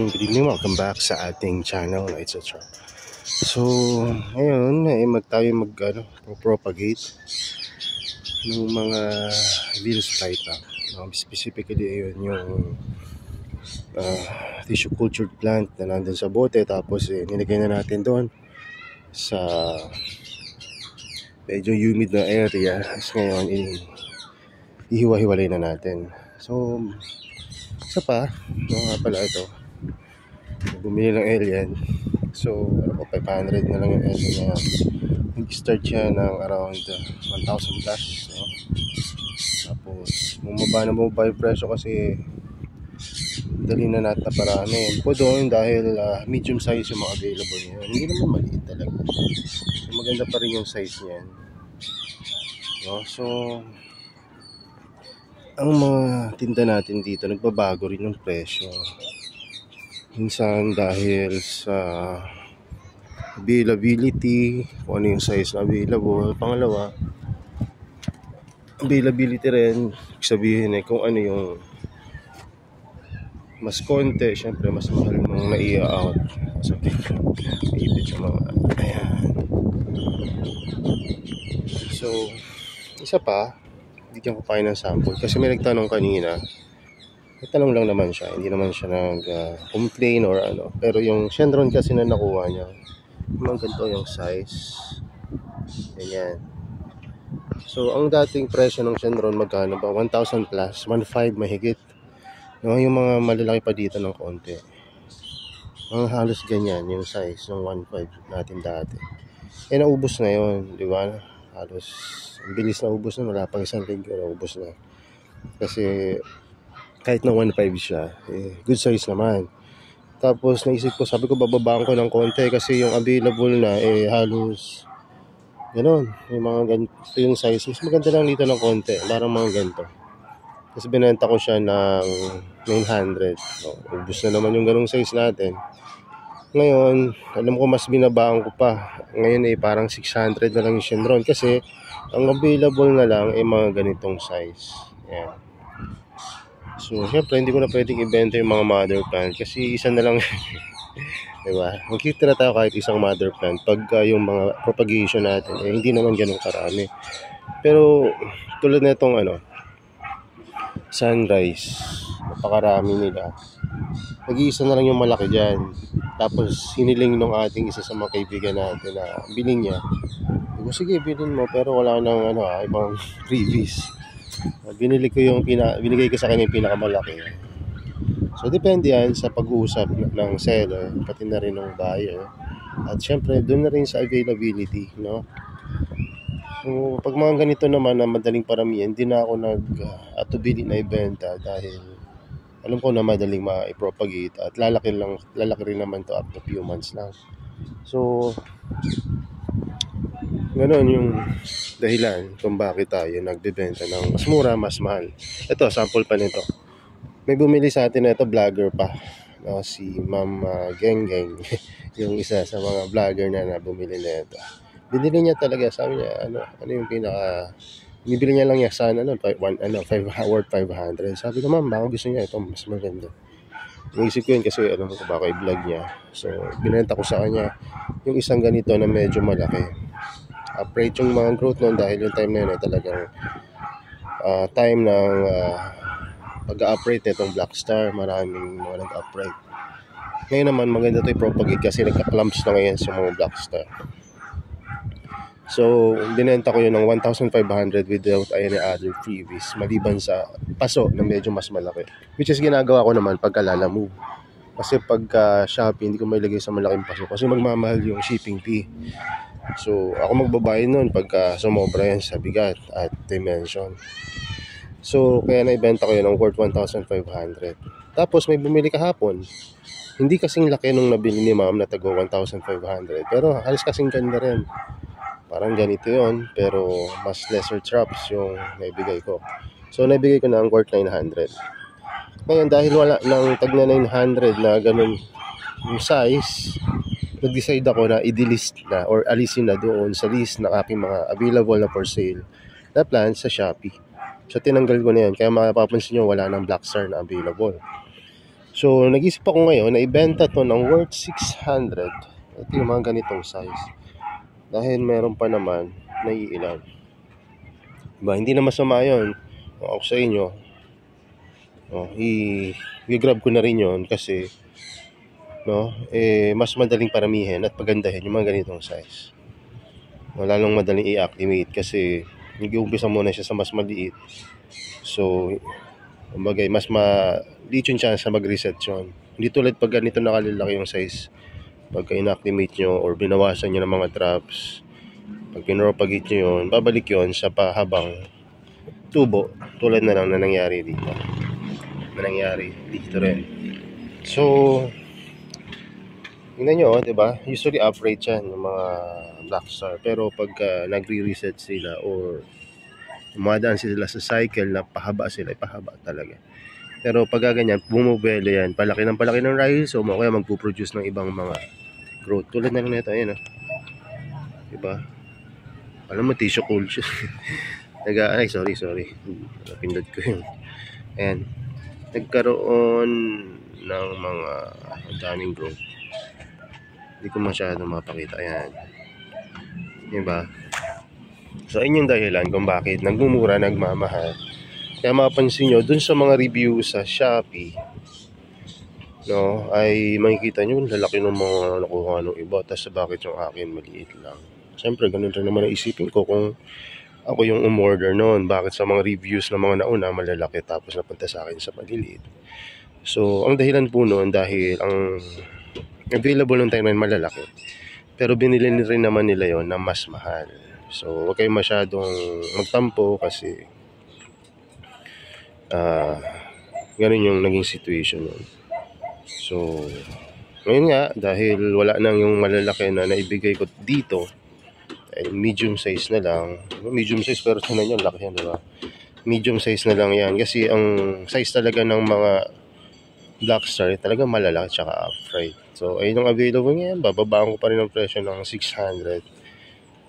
afternoon, good evening, welcome back sa ating channel, etc. So, ngayon tayo propagate ng mga virus flight specifically yun yung tissue cultured plant na nandun sa bote, tapos nilagay na natin doon sa medyo humid na area. Tapos ngayon ihiwa-hiwalay na natin. So isa pa, nga pala ito, bumili ng alien. So 500 na lang yung alien na yan. Nag-start siya ng around 1,000 plus, no? Tapos bumaba yung presyo kasi dali na natin na parami po doon dahil medium size yung mga available niya. Hindi naman maliit talaga, so maganda pa rin yung size niyan, no? So ang mga tinda natin dito nagbabago rin yung presyo, minsan dahil sa availability, kung ano yung size na available. Pangalawa, availability rin, sabihin kung ano yung mas konti, syempre mas mahal mong na-i-out. So ipit yung mga ayan. So isa pa, bigyan ko pa ng sample kasi may nagtanong kanina. Nagtanong lang naman siya, hindi naman siya nag-complain or ano. Pero yung Shenron kasi na nakuha niya, mga ganito yung size. Ganyan. So ang dating presyo ng Shenron magkano ba? 1,000 plus, 1,500 mahigit. No, yung mga malalaki pa dito ng konti. Mga halos ganyan yung size ng 1,500 natin dati. Naubos na yun, di ba? Halos ang bilis na ubos na, wala pang isang linggo na ubos na. Kasi kahit na 1,500 siya, good size naman. Tapos naisip ko, sabi ko bababaan ko ng konti kasi yung available na halos gano'n. Yung mga ganito yung size, mas maganda lang dito ng konti, parang mga ganito. Kasi binenta ko siya ng 900. So, ubos na naman yung ganong size natin. Ngayon, alam ko mas binabaan ko pa. Ngayon parang 600 na lang yung Shenron kasi ang available na lang mga ganitong size. Ayan. So, syempre hindi ko na pwedeng ibenta yung mga mother plant kasi isa na lang. Diba? Magkitira tayo kahit isang mother plant pag yung mga propagation natin hindi naman ganun karami. Pero tulad na itong sunrise, napakarami nila. Nag-iisa na lang yung malaki dyan. Tapos hiniling nung ating isa sa mga kaibigan natin na bilhin niya. Digo, sige bilhin mo, pero wala nang ibang freebies. Binigay ko sa kanya yung pinakamalaki. So depende yan sa pag-uusap ng seller, pati na rin ng buyer. At syempre doon na rin sa availability, no? So pag mga ganito naman na madaling paramihan, hindi na ako atubili na ibenta dahil alam ko na madaling ma-propagate at lalaki rin naman to after few months lang. So ganoon yung dahilan kung bakit tayo nagbebenta ng mas mura, mas mahal. Ito, sample pa nito. May bumili sa atin na ito, vlogger pa, no? Si Ma'am Geng Geng. Yung isa sa mga vlogger na bumili na ito. Binili niya talaga, sabi niya, ano yung binibili niya lang niya sa 500. Sabi ko, ma'am, baka gusto niya ito, mas maganda. Naisip ko yun kasi alam ko baka i-vlog niya. So, binenta ko sa kanya yung isang ganito na medyo malaki. Upright yung mga growth noon dahil yung time na yun talagang time ng pag-upright nitong Black Star. Maraming mga nag-upright. Ngayon naman, maganda ito i-propagate kasi nagka-clumps na ngayon sa mga Black Star. So, binenta ko yun ng 1,500 without any other freebies, maliban sa paso na medyo mas malaki. Which is ginagawa ko naman pagka Lalamove. Kasi pagka Shopee, hindi ko mailagay sa malaking paso kasi magmamahal yung shipping fee. So, ako magbabayad nun pagka sumobra yan sa bigat at dimension. So, kaya naibenta ko yun ng worth 1,500. Tapos, may bumili kahapon. Hindi kasing laki nung nabili ni ma'am na tago 1,500. Pero halos kasing ganda rin. Parang ganito yon, pero mas lesser traps yung naibigay ko. So, naibigay ko na ang worth 900. Ngayon, dahil wala ng tag na 900 na ganun yung size, nag-decide ako na i-delist na or alisin na doon sa list ng aking mga available na for sale na plants sa Shopee. So, tinanggal ko na yan. Kaya mapapansin nyo, wala ng Black Star na available. So, nag-isip ako ngayon na ibenta to ng worth 600. Ito yung mga ganitong size. Dahil meron pa naman naiilan. Diba? Hindi na masama yun. Kung ako sa inyo, i-grab ko na rin yun kasi mas madaling paramihin at pagandahin yung mga ganitong size. Lalong madaling i-acclimate kasi nag-uumpisa muna siya sa mas maliit. So, kumbaga, mas maliit yung chance na mag-reset yun. Hindi tulad pag ganito nakalalaki yung size. Pagka in-acclimate nyo or binawasan nyo ng mga traps, pag pinropagate nyo yun, babalik yun sa pahabang tubo. Tulad na lang na nangyari dito. Rin. So, tingnan nyo, diba? Usually upright yan yung mga Black Star. Pero pagka nagre-reset sila or umadaan sila sa cycle na pahaba sila, pahaba talaga. Pero pag ganyan, bumubelo yan, palaki ng rhizome o kaya magpuproduce ng ibang mga growth. Tulad na lang nito, ayan diba? Alam mo, tissue culture. Sorry. Napindot ko yun. Ayan. Nagkaroon ng mga daming growth. Hindi ko masyado mapakita. Ayan. Diba? So, ayun yung dahilan kung bakit nagmumura, nagmamahal. Kaya mapansin nyo, dun sa mga review sa Shopee, ay makikita nyo, lalaki ng mga nakuha ng iba. Tapos bakit yung akin maliit lang. Siyempre, ganun rin naman naisipin ko kung ako yung umorder noon. Bakit sa mga reviews ng mga nauna, malalaki tapos napunta sa akin sa maliliit. So, ang dahilan po noon dahil ang available ng time na malalaki. Pero binili rin naman nila yon na mas mahal. So, huwag kayong masyadong magtampo kasi ganun yung naging situation nun. So, ngayon nga, dahil wala nang yung malalaki na naibigay ko dito, medium size na lang. Medium size, pero tinan nyo, laki yan, diba? Medium size na lang yan. Kasi ang size talaga ng mga Black Star, talaga malalaki tsaka upright. So, ayun ang available ngayon. Bababaan ko pa rin ang presyo ng 600.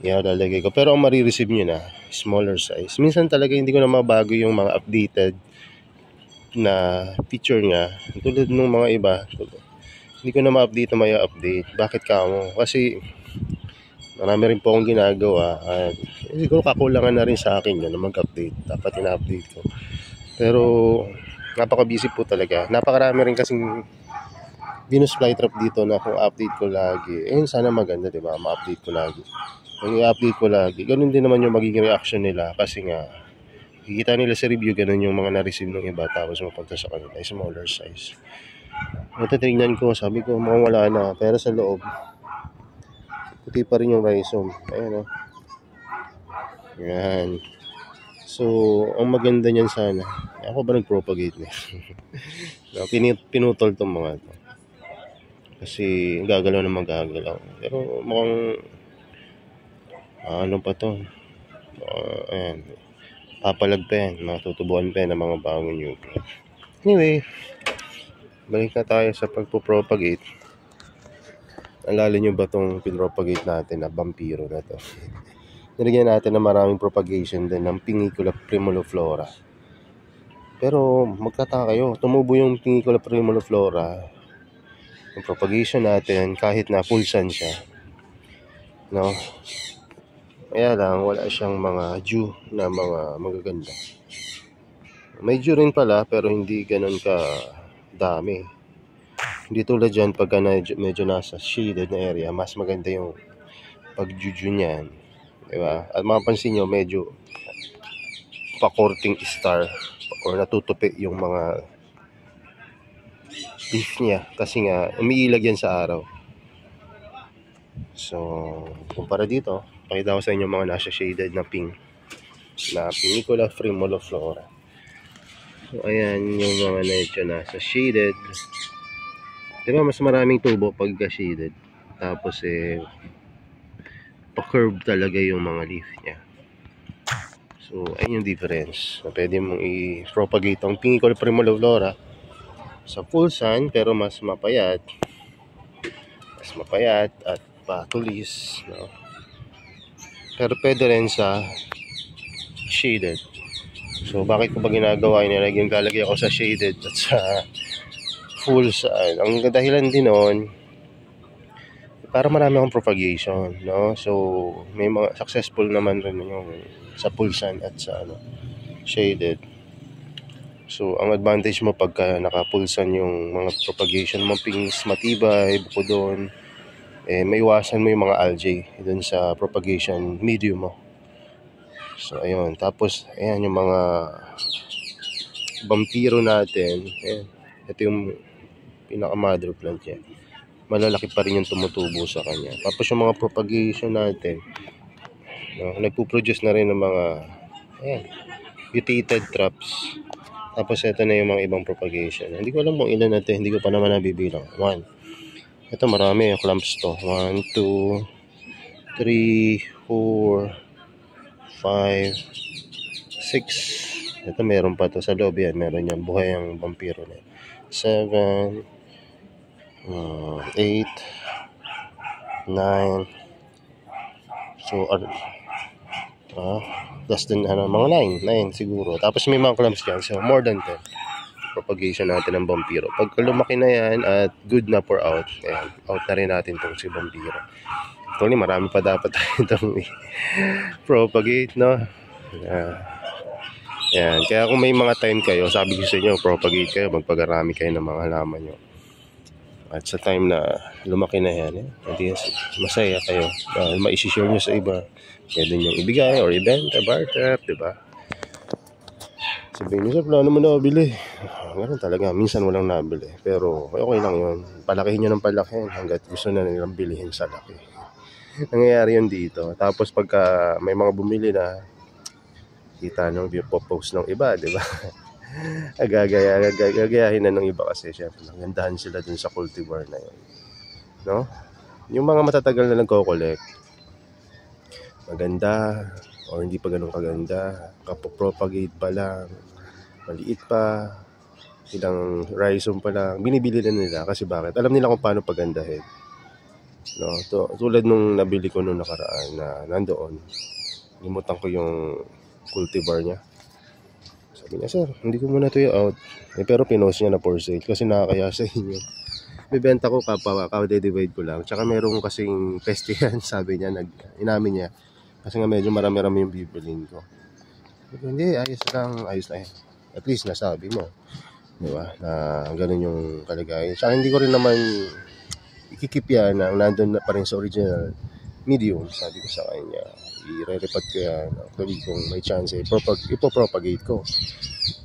Lalagay ko. Pero ang marireceive nyo na, smaller size. Minsan talaga hindi ko na mabago yung mga updated na picture niya. Tulad ng mga iba. Hindi ko na ma-update na may update. Bakit ka mo? Kasi marami rin po akong ginagawa. At siguro kakulangan na rin sa akin yun na mag-update. Dapat ina-update ko. Pero napaka-busy po talaga. Napakarami rin kasing Venus flytrap dito na kung update ko lagi. Sana maganda, diba? Ma-update ko lagi. Kung i-update ko lagi, ganun din naman yung magiging reaction nila kasi nga kikita nila sa review, ganun yung mga na-receive ng iba tapos mapunta sa kanila, smaller size. Natatingnan ko, sabi ko mukhang wala na, pero sa loob puti pa rin yung rhizome. Ayan yan. So, ang maganda niyan sana, ako ba nag-propagate niya? Pinutol tong mga to kasi gagalaw na magagalaw, pero mukhang ano pa to, ayan, papalag pa yan, matutubuan pa yan ng mga bagong new plant. Anyway, balik na tayo sa pagpupropagate. Alala nyo ba itong pinropagate natin na vampiro na to? Nilagyan natin na maraming propagation din ng Pingicula primuliflora. Pero magtataka kayo, tumubo yung Pingicula primuliflora, yung propagation natin kahit na full sun siya, kaya lang wala siyang mga dew na mga magaganda. May dew rin pala pero hindi ganun ka dami. Hindi tulad dyan pagka medyo nasa shaded na area, mas maganda yung pag-dew niyan, diba? At mapapansin nyo, medyo pa-courting star or natutupi yung mga leaf niya kasi nga umiilag yan sa araw. So, kumpara dito, pakita ko sa inyo mga nasa shaded na pink na Pingicula primuliflora. So, ayan yung mga medyo nasa shaded. Diba mas maraming tubo pagka shaded. Tapos pa-curve talaga yung mga leaf niya. So, ayun yung difference. Pwede mong i-propagate ang Pingicula primuliflora sa full sun pero mas mapayat at patulis, pero pwede rin sa shaded. So bakit ko ba ginagawa yun? Lalagay ako sa shaded at sa full side. Ang dahilan din noon, para marami akong propagation, no? So, may mga successful naman rin yung sa pulsan at sa shaded. So, ang advantage mo pagka nakapulsan yung mga propagation mo, pings matibay, bukod doon, maiwasan mo yung mga algae dun sa propagation medium mo. So, ayun. Tapos, ayan yung mga vampiro natin. Ayan. Ito yung pinaka-mother plant niya. Malalaki pa rin yung tumutubo sa kanya. Tapos yung mga propagation natin, nagpo-produce na rin ng mga mutated traps. Tapos ito na yung mga ibang propagation. Hindi ko alam kung ilan natin, hindi ko pa naman nabibilang. 1. Ito marami yung clamps to. 1, 2, 3, 4, 5, 6. Ito meron pa to sa loob yan. Meron yan. Buhay ang vampiro na. 7, 8, 9. So, less than mga 9 siguro. Tapos may mga clumps dyan. So, more than 10 propagation natin ng vampiro. Pag lumaki na yan at good na for out, ayan, out na rin natin itong si vampiro. Actually, marami pa dapat tayo itong propagate, no? Yan. Kaya kung may mga time kayo, sabi ko sa inyo, propagate kayo, magpagarami kayo ng mga halaman nyo. At sa time na lumaki na yan, hindi masaya kayo. Maisishare nyo sa iba. Pwede nyo ibigay or ibenta, barter, diba? Sabihin nyo, sir, plano mo na nabili. Ganun talaga, minsan walang nabili. Pero okay lang yun. Palakihin nyo ng palakihin hanggat gusto na nilang bilihin sa laki. Nangyayari yun dito. Tapos pagka may mga bumili na, kita nyo, post ng iba, diba? Gagayahin na ng iba kasi syempre nagandahan sila dun sa cultivar na yun, no? Yung mga matatagal na nagko-collect, maganda o hindi pa ganun kaganda, kapopropagate pa lang, maliit pa, ilang rhizome pa lang, binibili na nila kasi bakit? Alam nila kung paano pagandahin, no? Tulad nung nabili ko nung nakaraan na nandoon, limutan ko yung cultivar niya. Sabi niya, sir, hindi ko muna ito out. Pero pinost niya na for sale kasi nakakaya sa inyo. Bibenta ko divide ko lang. Tsaka merong kasing peste yan, sabi niya, inamin niya. Kasi nga medyo marami-rami yung bibilin ko. Hindi, ayos lang yan. At least nasabi mo. Diba? Na ganun yung kalagayan. Tsaka hindi ko rin naman ikikip yan na nandun na pa rin sa original medium. Sabi ko sa kanya, i-repot ko yan. Actually, kung may chance, ipopropagate ko.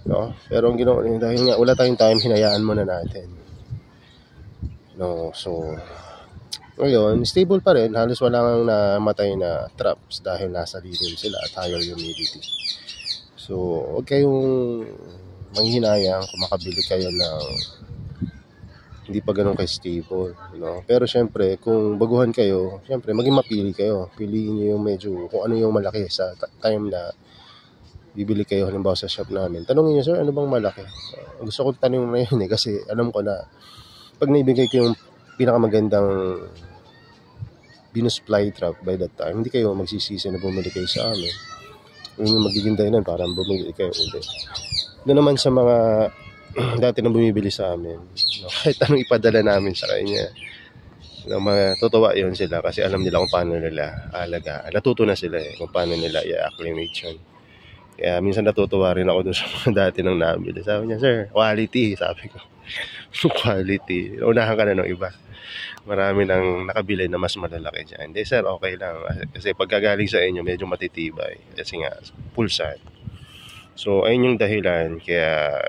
No? Pero ang ginawa, dahil nga wala tayong time, hinayaan muna natin. No? So, ngayon, stable pa rin. Halos wala nang namatay na traps dahil nasa lilim sila at higher humidity. So, huwag kayong manghinayang kung makabili kayo ng hindi pa ganun ka-stable, no? Pero syempre, kung baguhan kayo, syempre maging mapili kayo. Piliin niyo yung medyo kung ano yung malaki sa time na bibili kayo halimbawa sa shop namin. Tanungin niyo, sir, ano bang malaki? Gusto ko tanong na yun kasi alam ko na pag naibigay ko yung pinakamagandang Venus flytrap by that time, hindi kayo magsisisi na bumili kayo sa amin. Yun yung magiging dahilan para bumili kayo ulit. Doon naman sa mga dati na bumibili sa amin, no? Kahit anong ipadala namin sa kanya, no, matutuwa yun sila kasi alam nila kung paano nila alagaan. Natuto na sila kung paano nila i-acclimate yun. Kaya minsan natutuwa rin ako dun sa mga dati nang nabili. Sabi niya, sir, quality, sabi ko. Quality. Unahan ka na ng iba. Marami nang nakabili na mas malalaki dyan. Hindi, sir, okay lang. Kasi pagkagaling sa inyo, medyo matitibay. Kasi nga, pulsan. So, ayun yung dahilan. Kaya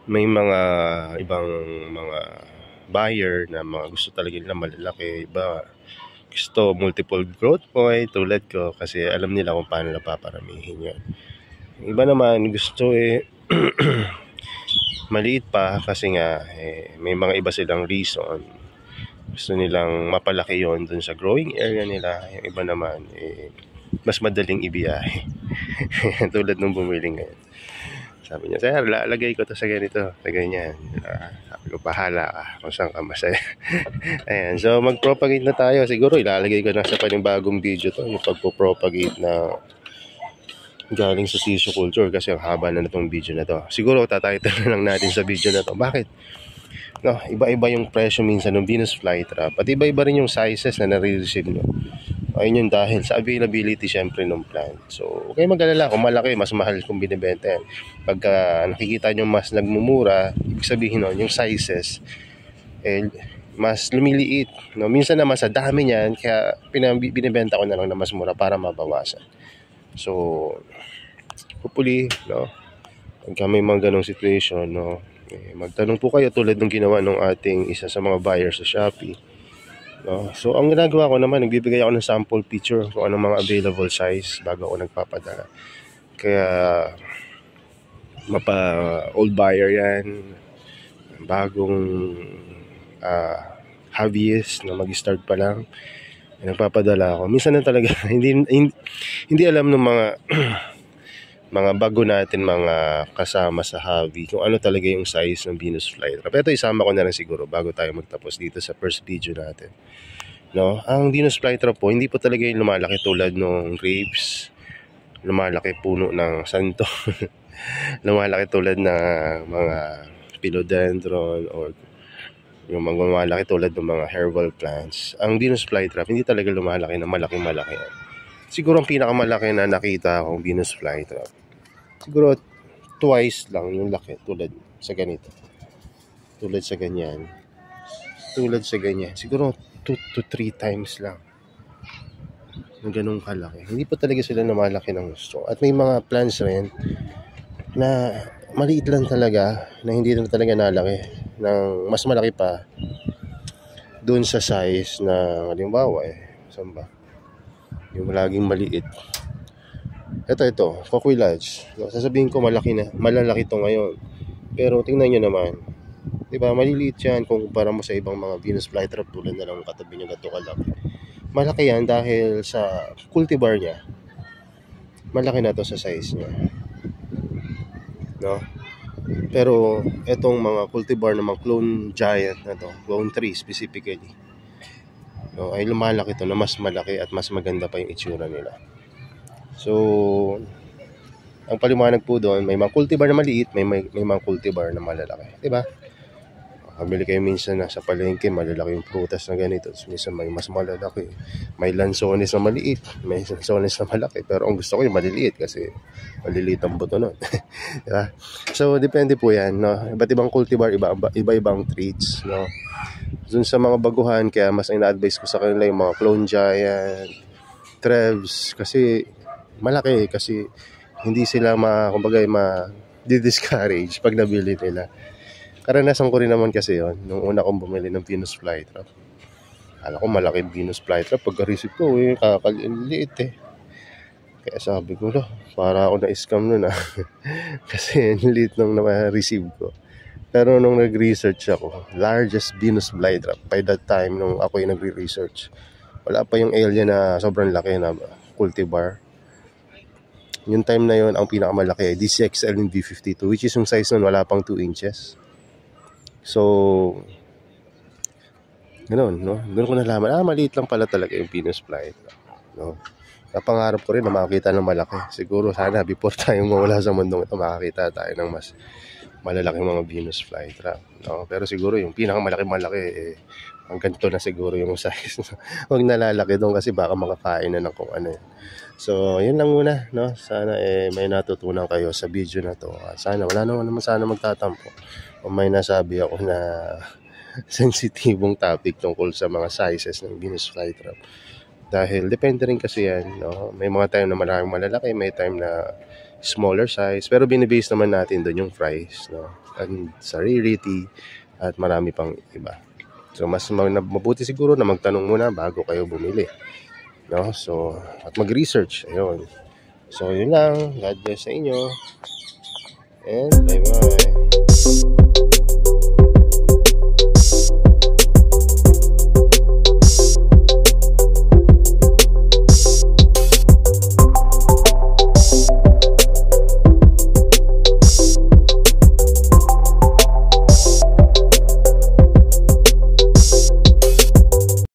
may mga ibang mga buyer na mga gusto talaga nila malalaki, iba gusto multiple growth point tulad ko kasi alam nila kung paano napaparamihin yun. Iba naman gusto maliit pa kasi nga may mga iba silang reason, gusto nilang mapalaki yon dun sa growing area nila. Yung iba naman mas madaling ibiyahe tulad nung bumili ngayon. Sabi niya, sir, lalagay ko to sa ganito, sa ganyan. Sabi ko, bahala ka kung saan ka masaya. Ayan, so mag-propagate na tayo. Siguro ilalagay ko na sa panibagong video to, yung pagpo-propagate na galing sa tissue culture kasi ang haba na itong video na to. Siguro tatitle na lang natin sa video na to. Bakit? No, iba-iba yung presyo minsan ng Venus flytrap at iba-iba rin yung sizes na nare-receive nyo. Ayun yung dahil sa availability syempre ng plant. So, okay mag-alala. Kung malaki, mas mahal kung binibenta yan. Pagka nakikita nyo mas nagmumura, ibig sabihin nun, yung sizes, mas lumiliit. No? Minsan naman sa dami niyan, kaya binibenta ko na lang na mas mura para mabawasan. So, hopefully, no, pagka may mga ganong situation, no, magtanong po kayo tulad ng ginawa ng ating isa sa mga buyers sa Shopee. No? So, ang ginagawa ko naman, nagbibigay ako ng sample picture kung anong mga available size bago ako nagpapadala. Kaya, old buyer yan, bagong hobbyist na mag-start pa lang, nagpapadala ako. Minsan na talaga, hindi alam ng mga mga bago natin mga kasama sa hobby kung ano talaga yung size ng Venus flytrap. Ito isama ko na lang siguro bago tayo magtapos dito sa first video natin. No, ang Venus flytrap po hindi po talaga yung lumalaki tulad ng grapes, lumalaki puno ng santo, lumalaki tulad ng mga philodendron or yung mga lumalaki tulad ng mga herbal plants. Ang Venus flytrap hindi talaga lumalaki na malaki-malaki. Siguro ang pinakamalaki na nakita akong Venus flytrap, siguro twice lang yung laki tulad sa ganito. Tulad sa ganyan. Siguro 2 to 3 times lang. Yung ganung kalaki. Hindi pa talaga sila namalaki ng gusto. At may mga plants rin na maliit lang talaga, na hindi na talaga nalaki, ng mas malaki pa doon sa size na halimbawa saan ba? Yung laging maliit. Ito, Coquillage. Sasabihin ko malalaki to ngayon. Pero tingnan nyo naman. Diba, maliliit yan kung kumpara mo sa ibang mga Venus flytrap tulad na lang katabi nyo gato kalaki. Malaki yan dahil sa cultivar niya. Malaki na to sa size niya. No? Pero etong mga cultivar na mga clone giant na to, clone 3 specifically, no, ay lumalaki to na mas malaki at mas maganda pa yung itsura nila. So, ang paliwanag po doon, may mga cultivar na maliit, may mga cultivar na malalaki. Diba? Kamili kayo minsan na sa palengke, malalaki yung prutas na ganito. So, minsan may mas malalaki. May lansones na maliit, may lansones na malaki. Pero ang gusto ko yung maliliit kasi maliliit ang buto nun. Diba? So, depende po yan. No? Iba't ibang cultivar, iba-ibang traits. No? Dun sa mga baguhan, kaya mas ina-advise ko sa kanila yung mga clone giant, Trevs, kasi malaki, kasi hindi sila ma-discourage pag nabili nila. Karanasan ko rin naman kasi yon nung una kong bumili ng Venus flytrap. Alam ko malaki Venus flytrap, pagka-receive ko kakaliit Kaya sabi ko, para ako na-scam nun kasi liit nung na-receive ko. Pero nung nag-research ako, largest Venus flytrap by that time nung ako yung nagre-research, wala pa yung alien na sobrang laki na cultivar. Yung time na yon ang pinakamalaki ay DCXL and V52, which is yung size nun wala pang 2 inches. So, ganoon, no? Doon ko nalaman, maliit lang pala talaga yung Venus flytrap, no? Napangarap ko rin na makakita ng malaki. Siguro sana before tayong mawala sa mundong ito, makakita tayo ng mas malalaking mga Venus flytrap, no? Pero siguro yung pinakamalaki ang ganito na siguro yung size. Huwag nalalaki doon kasi baka makakain na ng kung ano yun. So, yun lang muna, no? Sana may natutunan kayo sa video na to. Sana wala naman sana magtatampo o may nasabi ako na sensitibong topic tungkol sa mga sizes ng Venus flytrap. Dahil depende rin kasi yan, no? May mga time na maraming malalaki, may time na smaller size, pero binibase naman natin doon yung price, no? And sa rarity at marami pang iba. So mas mabuti siguro na magtanong muna bago kayo bumili, no? So at mag-research, ayun. So yun lang, God bless sa inyo and bye bye.